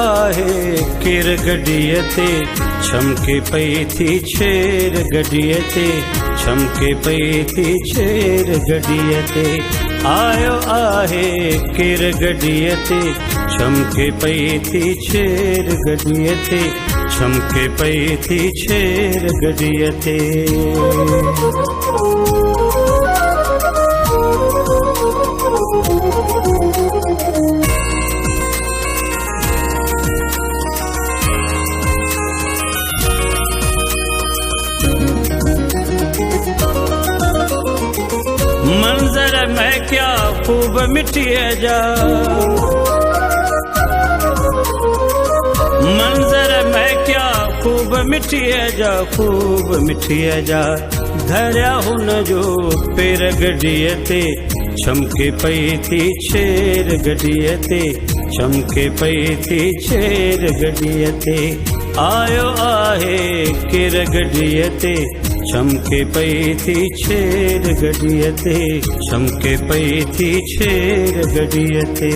आहे केर गॾीअ ते छमके पई थी छेर गॾीअ ते छमके पई थी छेर गॾीअ ते आयो आहे केर गॾीअ ते छमके पई थी छेर गॾीअ ते छमके पई थी छेर गॾीअ ते मंजर में क्या खूब मिट्टिए जा मंजर में क्या खूब मिट्टिए जा धरिया हुन जो पेर गॾीअ ते छमके पई थी छेर गॾीअ ते छमके पई थी छेर गॾीअ ते आयो आहे केर गॾीअ ते छमके पई थी छेर गॾीअ ते छमके पई थी छेर गॾीअ ते